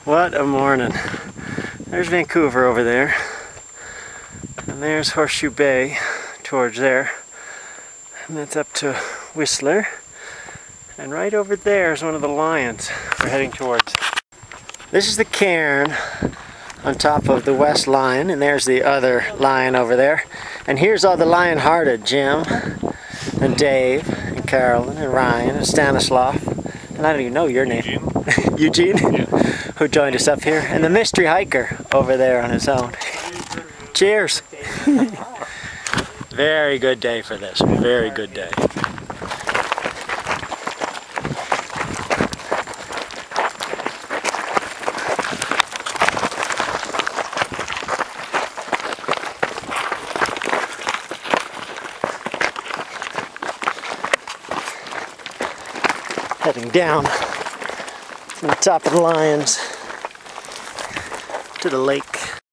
What a morning. There's Vancouver over there. And there's Horseshoe Bay towards there. And that's up to Whistler. And right over there is one of the lions we're heading towards. This is the cairn on top of the West Lion, and there's the other lion over there. And here's all the lion-hearted, Jim, and Dave, and Carolyn, and Ryan, and Stanislav. And I don't even know your name. Eugene. Eugene? Yeah. Who joined us up here. And the mystery hiker over there on his own. Cheers. Very good day for this. Very good day. Heading down from the top of the Lions to the lake.